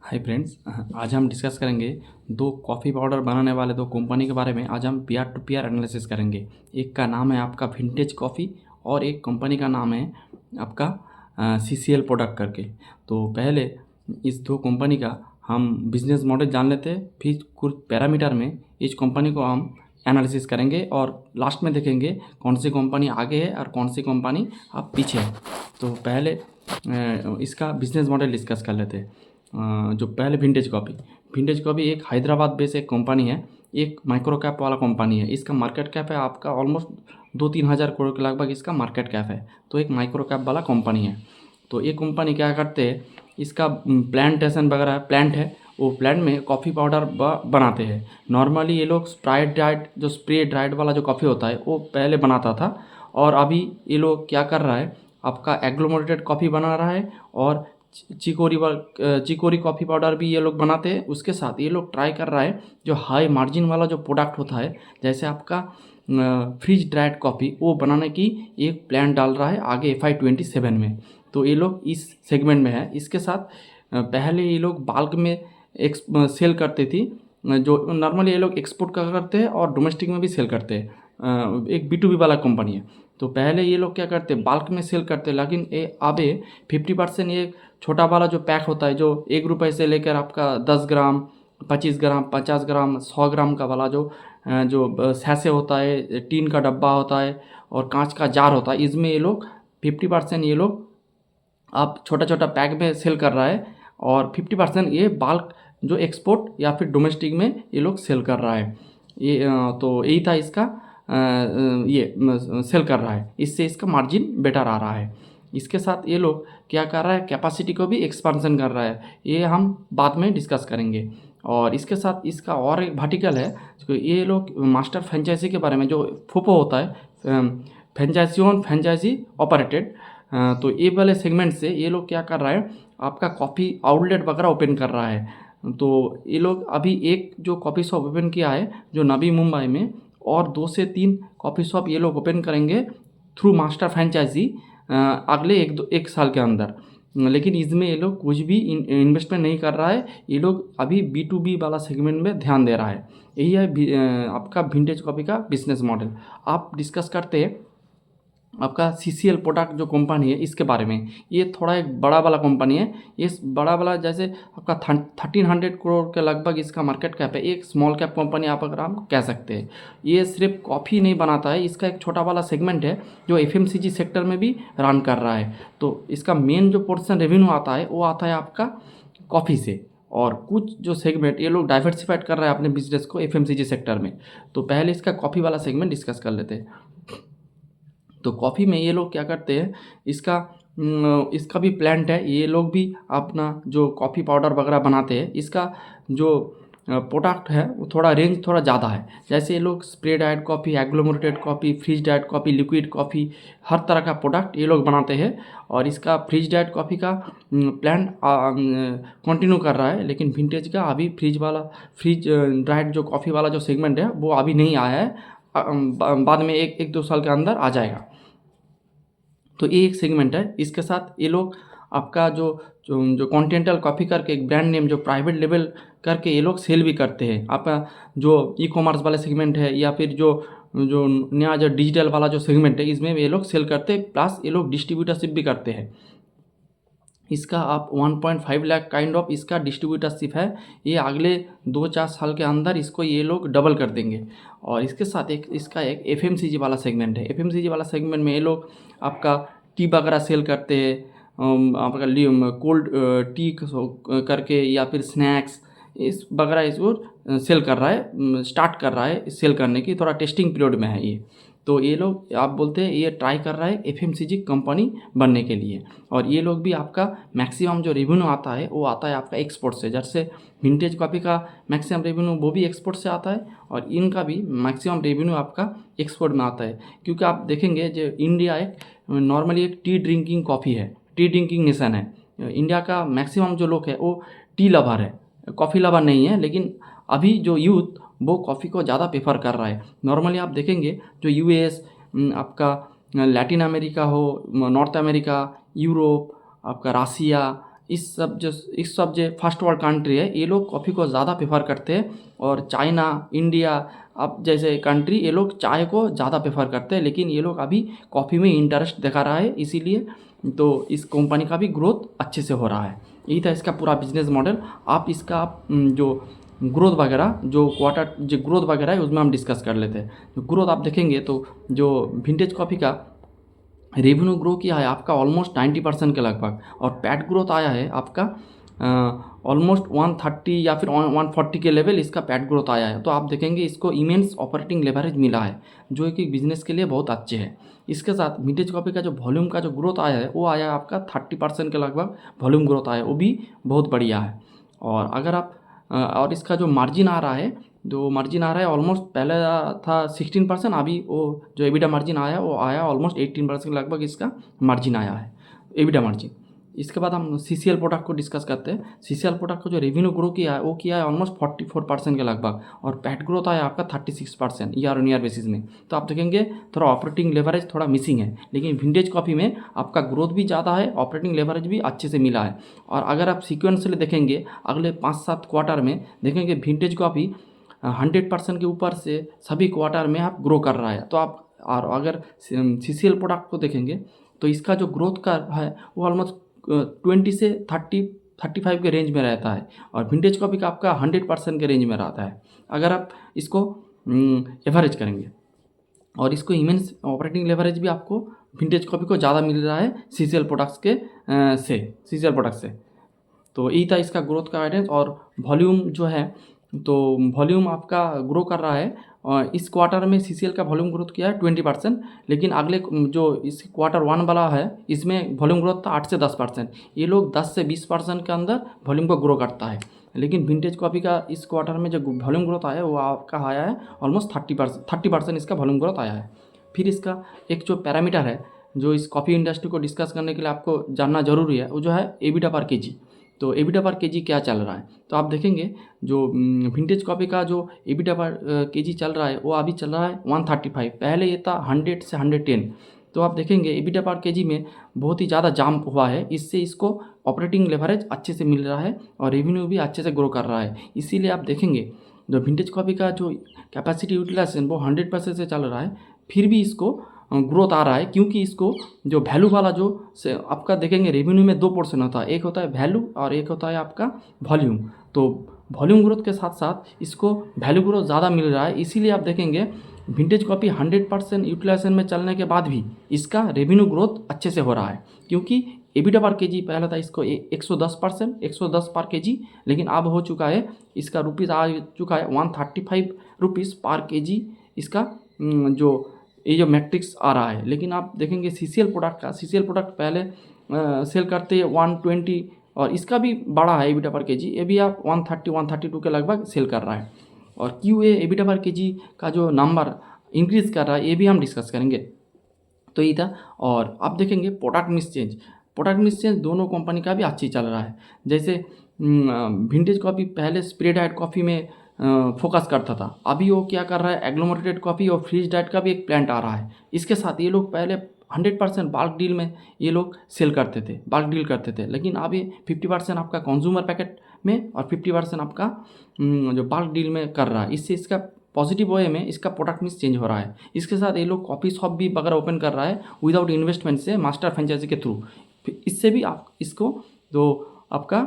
Hi friends, आज हम discuss करेंगे दो कॉफ़ी पाउडर बनाने वाले दो कंपनी के बारे में। आज हम पीयर टू पीयर एनालिसिस करेंगे। एक का नाम है आपका विंटेज कॉफ़ी और एक कंपनी का नाम है आपका CCL प्रोडक्ट करके। तो पहले इस दो कंपनी का हम बिजनेस मॉडल जान लेते हैं, फिर कुछ पैरामीटर में इस कंपनी को हम एनालिसिस करेंगे और लास्ट में देखेंगे कौन सी कंपनी आगे है और कौन सी कंपनी आप पीछे है। तो पहले इसका बिजनेस मॉडल डिस्कस कर लेते हैं। जो पहले विंटेज कॉफ़ी एक हैदराबाद बेस्ड एक कंपनी है। एक माइक्रो कैप वाला कंपनी है। इसका मार्केट कैप है आपका ऑलमोस्ट 2-3 हज़ार करोड़ के लगभग इसका मार्केट कैप है। तो एक माइक्रो कैप वाला कंपनी है। तो ये कंपनी क्या करते हैं, इसका प्लांटेशन वगैरह प्लांट है, वो प्लांट में कॉफ़ी पाउडर बनाते हैं। नॉर्मली ये लोग स्प्रे ड्राइड वाला जो कॉफ़ी होता है वो पहले बनाता था, और अभी ये लोग क्या कर रहा है, आपका एग्लोमरेटेड कॉफ़ी बना रहा है और चिकोरी कॉफ़ी पाउडर भी ये लोग बनाते हैं। उसके साथ ये लोग ट्राई कर रहा है जो हाई मार्जिन वाला जो प्रोडक्ट होता है, जैसे आपका फ्रीज ड्राइड कॉफ़ी, वो बनाने की एक प्लान डाल रहा है आगे FY27 में। तो ये लोग इस सेगमेंट में है। इसके साथ पहले ये लोग बाल्क में सेल करते थी, जो नॉर्मली ये लोग एक्सपोर्ट करते हैं और डोमेस्टिक में भी सेल करते हैं। एक B2B वाला कंपनी है। तो पहले ये लोग क्या करते हैं, बाल्क में सेल करते हैं, लेकिन ये अब 50% ये छोटा वाला जो पैक होता है, जो ₹1 से लेकर आपका 10 ग्राम, 25 ग्राम, 50 ग्राम, 100 ग्राम का वाला जो सैसे होता है, टीन का डब्बा होता है और कांच का जार होता है, इसमें ये लोग 50% ये लोग आप छोटा छोटा पैक में सेल कर रहा है और 50% ये बाल्क जो एक्सपोर्ट या फिर डोमेस्टिक में ये लोग सेल कर रहा है। तो यही था इसका सेल कर रहा है, इससे इसका मार्जिन बेटर आ रहा है। इसके साथ ये लोग क्या कर रहा है, कैपेसिटी को भी एक्सपांसन कर रहा है, ये हम बाद में डिस्कस करेंगे। और इसके साथ इसका और एक वर्टिकल है, तो ये लोग मास्टर फ्रेंचाइजी के बारे में, जो फूफो होता है, फ्रेंचाइजी ऑपरेटेड, तो ये वाले सेगमेंट से ये लोग क्या कर रहा है, आपका कॉफ़ी आउटलेट वगैरह ओपन कर रहा है। तो ये लोग अभी एक जो कॉफ़ी शॉप ओपन किया है जो नवी मुंबई में, और 2 से 3 कॉफ़ी शॉप ये लोग ओपन करेंगे थ्रू मास्टर फ्रेंचाइजी अगले एक साल के अंदर। लेकिन इसमें ये लोग कुछ भी इन्वेस्टमेंट नहीं कर रहा है, ये लोग अभी B2B वाला सेगमेंट में ध्यान दे रहा है। यही है आपका विंटेज कॉफ़ी का बिजनेस मॉडल। आप डिस्कस करते हैं आपका CCL प्रोडक्ट जो कंपनी है इसके बारे में। ये थोड़ा एक बड़ा वाला कंपनी है। ये बड़ा वाला जैसे आपका 1300 करोड़ के लगभग इसका मार्केट कैप है। एक स्मॉल कैप कंपनी आप अगर हम कह सकते हैं। ये सिर्फ कॉफ़ी नहीं बनाता है, इसका एक छोटा वाला सेगमेंट है जो FMCG सेक्टर में भी रन कर रहा है। तो इसका मेन जो पोर्शन रेवेन्यू आता है वो आता है आपका कॉफ़ी से, और कुछ जो सेगमेंट ये लोग डाइवर्सिफाइड कर रहा है अपने बिजनेस को FMCG सेक्टर में। तो पहले इसका कॉफ़ी वाला सेगमेंट डिस्कस कर लेते हैं। तो कॉफ़ी में ये लोग क्या करते हैं, इसका भी प्लांट है। ये लोग भी अपना जो कॉफ़ी पाउडर वगैरह बनाते हैं, इसका जो प्रोडक्ट है वो थोड़ा रेंज थोड़ा ज़्यादा है। जैसे ये लोग स्प्रे डाइड कॉफ़ी, एग्लोमरेटेड कॉफ़ी, फ्रीज डाइड कॉफ़ी, लिक्विड कॉफ़ी, हर तरह का प्रोडक्ट ये लोग बनाते हैं। और इसका फ्रीज डाइड कॉफ़ी का प्लांट कंटिन्यू कर रहा है, लेकिन विंटेज का अभी फ्रीज ड्राइड जो कॉफ़ी वाला जो सेगमेंट है वो अभी नहीं आया है। बाद में एक दो साल के अंदर आ जाएगा। तो ये एक सेगमेंट है। इसके साथ ये लोग आपका जो जो जो कॉन्टिनेंटल कॉफ़ी करके एक ब्रांड नेम जो प्राइवेट लेवल करके ये लोग सेल भी करते हैं। आपका जो ई-कॉमर्स वाला सेगमेंट है या फिर जो जो नया जो डिजिटल वाला जो सेगमेंट है, इसमें ये लोग सेल करते हैं, प्लस ये लोग डिस्ट्रीब्यूटरशिप भी करते हैं। इसका आप 1.5 लाख काइंड ऑफ इसका डिस्ट्रीब्यूटरशिप है। ये अगले 2-4 साल के अंदर इसको ये लोग डबल कर देंगे। और इसके साथ इसका एक FMCG वाला सेगमेंट है। FMCG वाला सेगमेंट में ये लोग आपका टी वगैरह सेल करते हैं, आपका कोल्ड टी करके या फिर स्नैक्स इस वगैरह इसको सेल कर रहा है, स्टार्ट कर रहा है सेल करने की, थोड़ा टेस्टिंग पीरियड में है ये। तो ये लोग आप बोलते हैं ये ट्राई कर रहा है FMCG कंपनी बनने के लिए। और ये लोग भी आपका मैक्सिमम जो रेवेन्यू आता है वो आता है आपका एक्सपोर्ट से। जैसे विंटेज कॉफ़ी का मैक्सिमम रेवेन्यू वो भी एक्सपोर्ट से आता है, और इनका भी मैक्सिमम रेवेन्यू आपका एक्सपोर्ट में आता है। क्योंकि आप देखेंगे जो इंडिया एक नॉर्मली एक टी ड्रिंकिंग कॉफ़ी है, टी ड्रिंकिंग नेशन है। इंडिया का मैक्सिमम जो लोग है वो टी लवर है, कॉफ़ी लवर नहीं है। लेकिन अभी जो यूथ वो कॉफ़ी को ज़्यादा प्रेफर कर रहा है। नॉर्मली आप देखेंगे जो US, आपका लैटिन अमेरिका हो, नॉर्थ अमेरिका, यूरोप, आपका रसिया, इस सब जो फर्स्ट वर्ल्ड कंट्री है, ये लोग कॉफ़ी को ज़्यादा प्रेफर करते हैं। और चाइना, इंडिया अब जैसे कंट्री, ये लोग चाय को ज़्यादा प्रेफर करते हैं, लेकिन ये लोग अभी कॉफ़ी में इंटरेस्ट दिखा रहा है, इसीलिए तो इस कंपनी का भी ग्रोथ अच्छे से हो रहा है। यही था इसका पूरा बिजनेस मॉडल। आप इसका जो ग्रोथ वगैरह, जो क्वार्टर जो ग्रोथ वगैरह है, उसमें हम डिस्कस कर लेते हैं। जो ग्रोथ आप देखेंगे तो जो विंटेज कॉफ़ी का रेवेन्यू ग्रो किया है आपका ऑलमोस्ट 90% के लगभग, और पैट ग्रोथ आया है आपका ऑलमोस्ट 130 या फिर 140 के लेवल इसका पैट ग्रोथ आया है। तो आप देखेंगे इसको इमेंस ऑपरेटिंग लेवरेज मिला है, जो कि बिजनेस के लिए बहुत अच्छे है। इसके साथ विंटेज कॉफ़ी का जो वॉल्यूम का जो ग्रोथ आया है, वो आया है आपका 30% के लगभग वॉल्यूम ग्रोथ आया है, वो भी बहुत बढ़िया है। और अगर आप और इसका जो मार्जिन आ रहा है, जो मार्जिन आ रहा है ऑलमोस्ट, पहले था 16%, अभी वो जो एबिटा मार्जिन आया वो आया ऑलमोस्ट 18% के लगभग इसका मार्जिन आया है, एबिटा मार्जिन। इसके बाद हम सीसीएल प्रोडक्ट को डिस्कस करते हैं। सीसीएल प्रोडक्ट को जो रेवेन्यू ग्रो किया है, वो किया है ऑलमोस्ट 44% के लगभग, और पैट ग्रोथ आया आपका 36% ईयर ऑन ईयर बेसिस में। तो आप देखेंगे थोड़ा ऑपरेटिंग लेवरेज थोड़ा मिसिंग है, लेकिन विंटेज कॉफ़ी में आपका ग्रोथ भी ज़्यादा है, ऑपरेटिंग लेवरेज भी अच्छे से मिला है। और अगर आप सीक्वेंसली देखेंगे अगले 5-7 क्वार्टर में, देखेंगे विंटेज कॉफ़ी 100% के ऊपर से सभी क्वार्टर में आप ग्रो कर रहा है। तो आप, और अगर सीसीएल प्रोडक्ट को देखेंगे तो इसका जो ग्रोथ का है वो ऑलमोस्ट 20 से 35 के रेंज में रहता है, और विंटेज कॉफ़ी का आपका 100% के रेंज में रहता है अगर आप इसको एवरेज करेंगे। और इसको इमेंस ऑपरेटिंग लेवरेज भी आपको विंटेज कॉफ़ी को ज़्यादा मिल रहा है सीसीएल प्रोडक्ट्स के सीसीएल प्रोडक्ट से। तो यही था इसका ग्रोथ का गाइडेंस। और वॉल्यूम जो है, तो वॉल्यूम आपका ग्रो कर रहा है, और इस क्वार्टर में सीसीएल का वॉल्यूम ग्रोथ किया है 20%, लेकिन अगले जो इस क्वार्टर 1 वाला है, इसमें वॉल्यूम ग्रोथ था 8 से 10%। ये लोग 10 से 20% के अंदर वॉल्यूम को ग्रो करता है, लेकिन विंटेज कॉफ़ी का इस क्वार्टर में जो वॉल्यूम ग्रोथ आया है वो आपका आया है ऑलमोस्ट 30% इसका वॉल्यूम ग्रोथ आया है। फिर इसका एक जो पैरामीटर है जो इस कॉफ़ी इंडस्ट्री को डिस्कस करने के लिए आपको जानना जरूरी है, वो जो है एबिटा पर केजी। तो एबिटा पर केजी क्या चल रहा है, तो आप देखेंगे जो विंटेज कॉफ़ी का जो एबिटा पर केजी चल रहा है, वो अभी चल रहा है 135, पहले ये था 100 से 110। तो आप देखेंगे एबिटा पर केजी में बहुत ही ज़्यादा जंप हुआ है, इससे इसको ऑपरेटिंग लेवरेज अच्छे से मिल रहा है और रेवेन्यू भी अच्छे से ग्रो कर रहा है। इसीलिए आप देखेंगे जो विंटेज कॉफ़ी का जो कैपेसिटी यूटिलाइजेशन वो 100% से चल रहा है, फिर भी इसको ग्रोथ आ रहा है, क्योंकि इसको जो वैल्यू वाला जो से आपका देखेंगे रेवेन्यू में 2 पोर्शन होता है, एक होता है वैल्यू और एक होता है आपका वॉल्यूम। तो वॉल्यूम ग्रोथ के साथ साथ इसको वैल्यू ग्रोथ ज़्यादा मिल रहा है, इसीलिए आप देखेंगे विंटेज कॉफ़ी 100% यूटिलाइजेशन में चलने के बाद भी इसका रेवेन्यू ग्रोथ अच्छे से हो रहा है, क्योंकि एबिटा पर केजी पहला था इसको 110 पर केजी, लेकिन अब हो चुका है इसका रुपीज़ आ चुका है 135 रुपीज़ पर केजी इसका जो ये जो मैट्रिक्स आ रहा है। लेकिन आप देखेंगे सीसीएल प्रोडक्ट पहले सेल करते हैं 120, और इसका भी बड़ा है एबिटा पर केजी, ये भी आप 132 के लगभग सेल कर रहा है। और क्यों ये एबिटा पर केजी का जो नंबर इंक्रीज़ कर रहा है, ये भी हम डिस्कस करेंगे। तो ये था। और आप देखेंगे प्रोडक्ट मिक्स चेंज दोनों कंपनी का भी अच्छी चल रहा है। जैसे विंटेज कॉफ़ी पहले स्प्रे डाइट कॉफ़ी में फोकस करता था, अभी वो क्या कर रहा है, एग्लोमरेटेड कॉफ़ी और फ्रीज डाइट का भी एक प्लांट आ रहा है। इसके साथ ये लोग पहले 100% बाल्क डील में ये लोग सेल करते थे, बाल्क डील करते थे, लेकिन अभी 50% आपका कंज्यूमर पैकेट में और 50% आपका जो बाल्क डील में कर रहा है। इससे इसका पॉजिटिव वे में इसका प्रोडक्ट मिक्स चेंज हो रहा है। इसके साथ ये लोग कॉफ़ी शॉप भी वगैरह ओपन कर रहा है विदाउट इन्वेस्टमेंट से, मास्टर फ्रेंचाइजी के थ्रू। इससे भी आप इसको जो आपका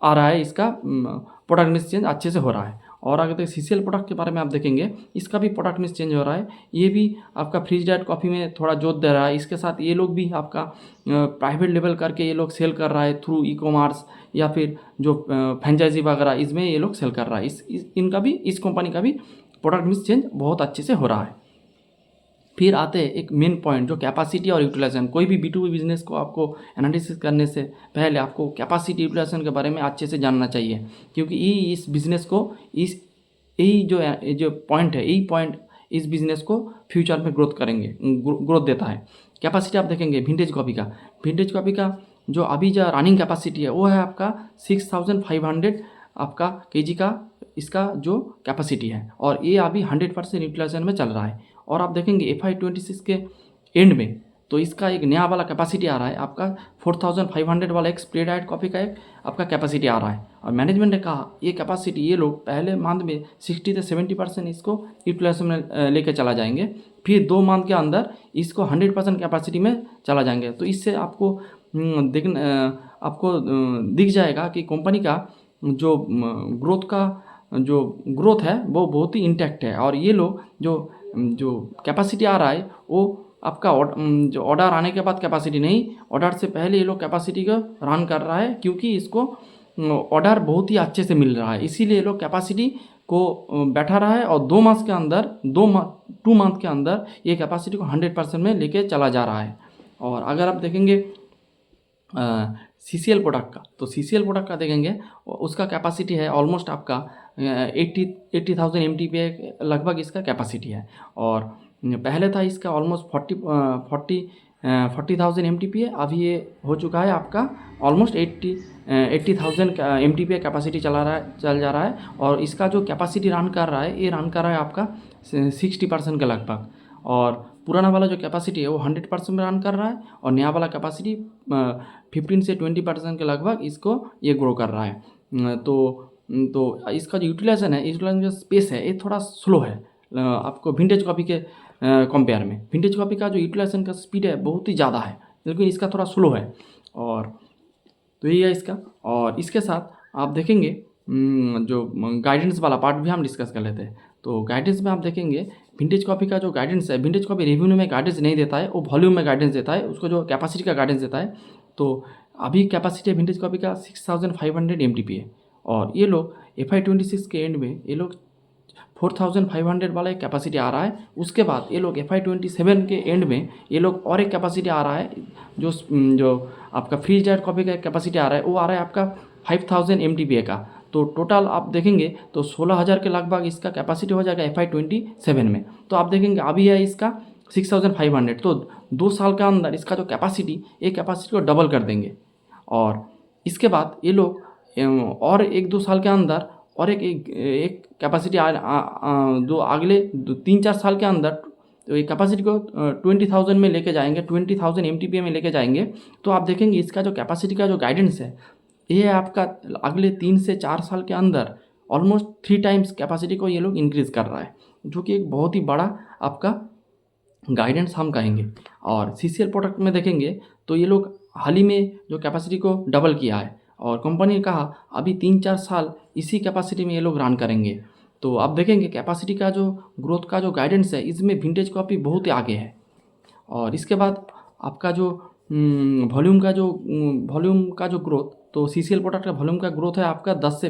आ रहा है, इसका प्रोडक्ट मिक्स चेंज अच्छे से हो रहा है। और अगर सीसीएल प्रोडक्ट के बारे में आप देखेंगे, इसका भी प्रोडक्ट मिक्स चेंज हो रहा है, ये भी आपका फ्रीज डाइट कॉफ़ी में थोड़ा जोत दे रहा है। इसके साथ ये लोग भी आपका प्राइवेट लेवल करके ये लोग सेल कर रहा है थ्रू ई कॉमर्स या फिर जो फ्रेंचाइजी वगैरह, इसमें ये लोग सेल कर रहा है। इनका भी, इस कंपनी का भी प्रोडक्ट मिक्स चेंज बहुत अच्छे से हो रहा है। फिर आते हैं एक मेन पॉइंट जो कैपेसिटी और यूटिलाइजेशन। कोई भी B2B बिजनेस को आपको एनालिसिस करने से पहले आपको कैपेसिटी यूटिलाइजेशन के बारे में अच्छे से जानना चाहिए, क्योंकि इस बिज़नेस को यही जो पॉइंट है, यही पॉइंट इस बिज़नेस को फ्यूचर में ग्रोथ देता है। कैपेसिटी आप देखेंगे विंटेज कॉफ़ी का जो अभी जो रनिंग कैपेसिटी है वो है आपका 6500 आपका केजी का इसका जो कैपेसिटी है, और ये अभी 100% यूटिलाइजेशन में चल रहा है। और आप देखेंगे FY 26 के एंड में तो इसका एक नया वाला कैपेसिटी आ रहा है आपका 4500 वाला एक स्प्रे डाइट कॉफ़ी का एक आपका कैपेसिटी आ रहा है। और मैनेजमेंट ने कहा ये कैपेसिटी ये लोग पहले मंथ में 60 से 70% इसको यूटिलाइजेशन में लेके चला जाएंगे, फिर 2 मंथ के अंदर इसको 100% कैपेसिटी में चला जाएंगे। तो इससे आपको दिख जाएगा कि कंपनी का जो ग्रोथ है वो बहुत ही इंटैक्ट है। और ये लोग जो कैपेसिटी आ रहा है वो आपका जो ऑर्डर आने के बाद कैपेसिटी नहीं, ऑर्डर से पहले ये लोग कैपेसिटी को रन कर रहा है, क्योंकि इसको ऑर्डर बहुत ही अच्छे से मिल रहा है, इसीलिए ये लोग कैपेसिटी को बैठा रहा है। और 2 मास के अंदर 2 मंथ के अंदर ये कैपेसिटी को 100% में लेके चला जा रहा है। और अगर आप देखेंगे CCL प्रोडक्ट का, तो CCL प्रोडक्ट का देखेंगे उसका कैपेसिटी है ऑलमोस्ट आपका 80,000 MTPA लगभग इसका कैपेसिटी है। और पहले था इसका ऑलमोस्ट 40,000 MTPA, अभी ये हो चुका है आपका ऑलमोस्ट 80,000 MTPA कैपेसिटी चल जा रहा है। और इसका जो कैपेसिटी रन कर रहा है, ये रन कर रहा है आपका 60% के लगभग। और पुराना वाला जो कैपेसिटी है वो 100% में रन कर रहा है, और नया वाला कैपेसिटी 15 से 20% के लगभग इसको ये ग्रो कर रहा है। तो इसका जो यूटिलाइजेशन जो स्पेस है ये थोड़ा स्लो है आपको विंटेज कॉपी के कंपेयर में। विंटेज कॉपी का जो यूटिलाइजेशन का स्पीड है बहुत ही ज़्यादा है, लेकिन इसका थोड़ा स्लो है। और तो यही है इसका। और इसके साथ आप देखेंगे जो गाइडेंस वाला पार्ट भी हम डिस्कस कर लेते हैं। तो गाइडेंस में आप देखेंगे विंटेज कॉपी का जो गाइडेंस है, विंटेज कॉपी रेवेन्यू में गाइडेंस नहीं देता है, वो वॉल्यूम में गाइडेंस देता है, उसको जो कैपेसिटी का गाइडेंस देता है। तो अभी कैपेसिटी है विंटेज कॉपी का 6500 MTPA, और ये लोग FY26 के एंड में ये लोग 4500 वाला एक कैपेसिटी आ रहा है। उसके बाद ये लोग FY27 के एंड में ये लोग और एक कैपेसिटी आ रहा है, जो आपका फ्रीज ड्राइड कॉपी का कैपेसिटी आ रहा है, वो आ रहा है आपका 5000 MTPA का। तो टोटल आप देखेंगे तो 16,000 के लगभग इसका कैपेसिटी हो जाएगा FY27 में। तो आप देखेंगे अभी है इसका 6500, तो 2 साल के अंदर इसका जो कैपेसिटी, एक कैपेसिटी को डबल कर देंगे। और इसके बाद ये लोग और 1-2 साल के अंदर और एक कैपेसिटी जो अगले 3-4 साल के अंदर तो ये कैपेसिटी को 20,000 में लेके जाएंगे, 20,000 MTPA में लेके जाएंगे। तो आप देखेंगे इसका जो कैपेसिटी का जो गाइडेंस है, ये आपका अगले 3 से 4 साल के अंदर ऑलमोस्ट 3 टाइम्स कैपेसिटी को ये लोग इंक्रीज़ कर रहा है, जो कि एक बहुत ही बड़ा आपका गाइडेंस हम कहेंगे। और CCL प्रोडक्ट में देखेंगे तो ये लोग हाल ही में जो कैपेसिटी को डबल किया है, और कंपनी ने कहा अभी 3-4 साल इसी कैपेसिटी में ये लोग रन करेंगे। तो आप देखेंगे कैपेसिटी का जो ग्रोथ का जो गाइडेंस है, इसमें विंटेज कॉपी बहुत ही आगे है। और इसके बाद आपका जो वॉल्यूम का जो ग्रोथ, तो CCL प्रोडक्ट का वॉल्यूम का ग्रोथ है आपका 10 से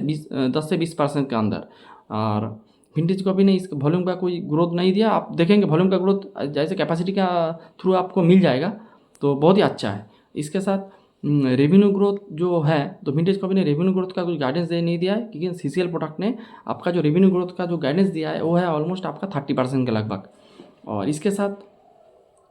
20% के अंदर। और विंटेज कॉपी ने इस वॉल्यूम का कोई ग्रोथ नहीं दिया। आप देखेंगे वॉल्यूम का ग्रोथ जैसे कैपेसिटी का थ्रू आपको मिल जाएगा, तो बहुत ही अच्छा है। इसके साथ रेवेन्यू ग्रोथ जो है, तो विंटेज कॉपी ने रेवेन्यू ग्रोथ का कोई गाइडेंस नहीं दिया है, क्योंकि CCL प्रोडक्ट ने आपका जो रेवेन्यू ग्रोथ का जो गाइडेंस दिया है वो है ऑलमोस्ट आपका 30% के लगभग। और इसके साथ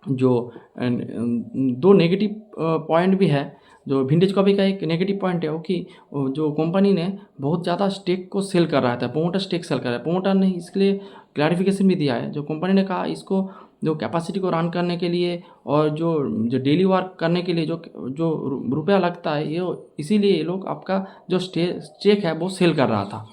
जो 2 नेगेटिव पॉइंट भी है। जो विंटेज कॉपी का एक नेगेटिव पॉइंट है वो कि जो कंपनी ने बहुत ज़्यादा स्टेक को सेल कर रहा था, प्रोमोटर स्टेक सेल कर रहा है। प्रोमोटर ने इसके लिए क्लैरिफिकेशन भी दिया है। जो कंपनी ने कहा इसको जो कैपेसिटी को रन करने के लिए और जो डेली वर्क करने के लिए जो रुपया लगता है, ये इसीलिए ये लोग आपका जो स्टेक है वो सेल कर रहा था।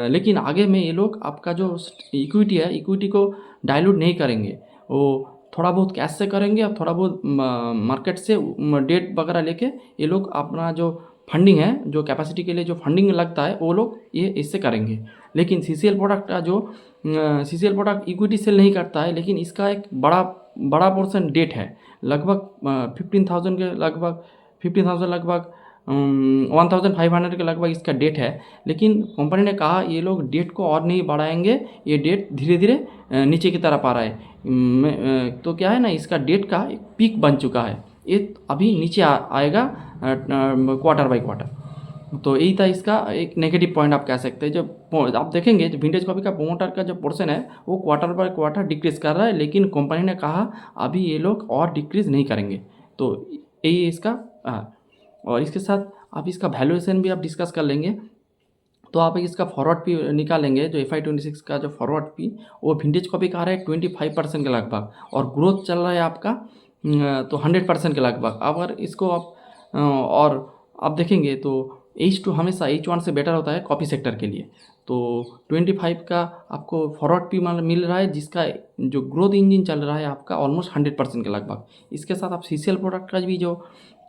लेकिन आगे में ये लोग आपका जो इक्विटी है, इक्विटी को डाइल्यूट नहीं करेंगे, वो थोड़ा बहुत कैश से करेंगे और थोड़ा बहुत मार्केट से डेट वगैरह लेके ये लोग अपना जो फंडिंग है, जो कैपेसिटी के लिए जो फंडिंग लगता है, वो लोग ये इससे करेंगे। लेकिन CCL प्रोडक्ट का जो CCL प्रोडक्ट इक्विटी सेल नहीं करता है, लेकिन इसका एक बड़ा पोर्शन डेट है, लगभग 15,000 के लगभग 15,000 लगभग 1,500 के लगभग इसका डेट है। लेकिन कंपनी ने कहा ये लोग डेट को और नहीं बढ़ाएंगे, ये डेट धीरे धीरे नीचे की तरफ आ रहा है। तो क्या है ना, इसका डेट का एक पीक बन चुका है, ये अभी नीचे आएगा क्वार्टर बाय क्वार्टर। तो यही था इसका एक नेगेटिव पॉइंट आप कह सकते हैं। जब आप देखेंगे जो विंटेज कॉपी का प्रोमोटर का जो पोर्शन है वो क्वार्टर बाय क्वार्टर डिक्रीज़ कर रहा है, लेकिन कंपनी ने कहा अभी ये लोग और डिक्रीज़ नहीं करेंगे। तो यही इसका और इसके साथ आप इसका वैल्यूएशन भी आप डिस्कस कर लेंगे। तो आप इसका फॉरवर्ड पी निकालेंगे, जो FY26 का जो फॉरवर्ड पी वो विंटेज कॉपी का आ रहा है 25% के लगभग, और ग्रोथ चल रहा है आपका तो 100% के लगभग। अगर इसको आप और आप देखेंगे तो H2 हमेशा H1 से बेटर होता है कॉपी सेक्टर के लिए। तो 25 का आपको फॉरवर्ड पी मिल रहा है, जिसका जो ग्रोथ इंजन चल रहा है आपका ऑलमोस्ट 100% के लगभग। इसके साथ आप CCL प्रोडक्ट का भी जो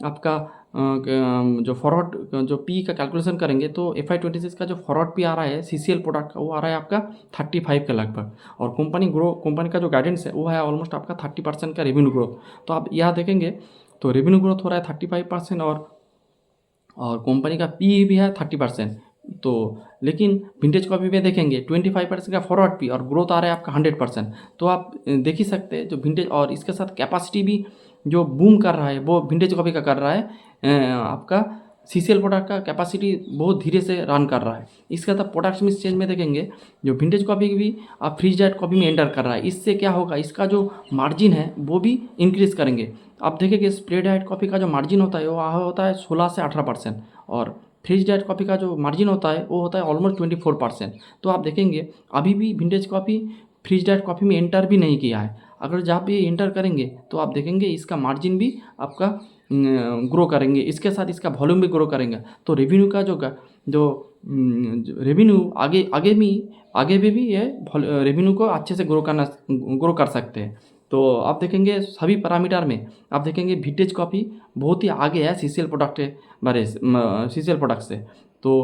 आपका जो फॉरवर्ड जो पी का कैलकुलेशन करेंगे तो FY26 का जो फॉरवर्ड पी आ रहा है CCL प्रोडक्ट का, वो आ रहा है आपका 35 के लगभग। और कंपनी का जो गाइडेंस है वो है ऑलमोस्ट आपका 30% का रेवेन्यू ग्रोथ। तो आप यहाँ देखेंगे तो रेवेन्यू ग्रोथ हो रहा है 35% और कंपनी का पी भी है 30%। तो लेकिन विंटेज कॉपी में देखेंगे 25% का फॉरवर्ड पी और ग्रोथ आ रहा है आपका 100%। तो आप देख ही सकते हैं जो विंटेज, और इसके साथ कैपेसिटी भी जो बूम कर रहा है वो विंटेज कॉपी का कर रहा है। आपका CCL प्रोडक्ट का कैपेसिटी बहुत धीरे से रन कर रहा है। इसके साथ प्रोडक्ट मिक्स चेंज में देखेंगे जो विंटेज कॉपी भी आप फ्रीज डाइट कॉपी में एंटर कर रहा है। इससे क्या होगा, इसका जो मार्जिन है वो भी इंक्रीज करेंगे। आप देखेंगे स्प्रे डाइट कॉपी का जो मार्जिन होता है वो होता है 16 से 18%, और फ्रीज डाइट कॉपी का जो मार्जिन होता है वो होता है ऑलमोस्ट 24%। तो आप देखेंगे अभी भी विंटेज कॉपी फ्रीज डाइट कॉपी में एंटर भी नहीं किया है। अगर जब भी एंटर करेंगे तो आप देखेंगे इसका मार्जिन भी आपका ग्रो करेंगे, इसके साथ इसका वॉल्यूम भी ग्रो करेंगे। तो रेवेन्यू का जो रेवेन्यू आगे भी ये रेवेन्यू को अच्छे से ग्रो कर सकते हैं। तो आप देखेंगे सभी पैरामीटर में आप देखेंगे विंटेज कॉपी बहुत ही आगे है CCL प्रोडक्ट CCL प्रोडक्ट से। तो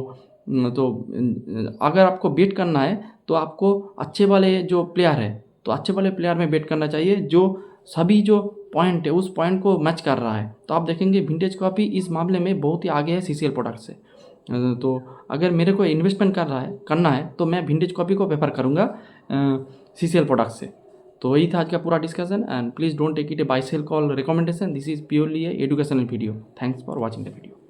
अगर आपको बेट करना है तो आपको अच्छे वाले जो प्लेयर है तो अच्छे वाले प्लेयर में बेट करना चाहिए, जो सभी जो पॉइंट है उस पॉइंट को मैच कर रहा है। तो आप देखेंगे विंटेज कॉपी इस मामले में बहुत ही आगे है CCL प्रोडक्ट से। तो अगर मेरे को इन्वेस्टमेंट करना है तो मैं विंटेज कॉपी को प्रेफर करूँगा CCL प्रोडक्ट से। तो यही था आज का पूरा discussion, and please don't take it a buy sell call recommendation. This is purely a educational video. Thanks for watching the video.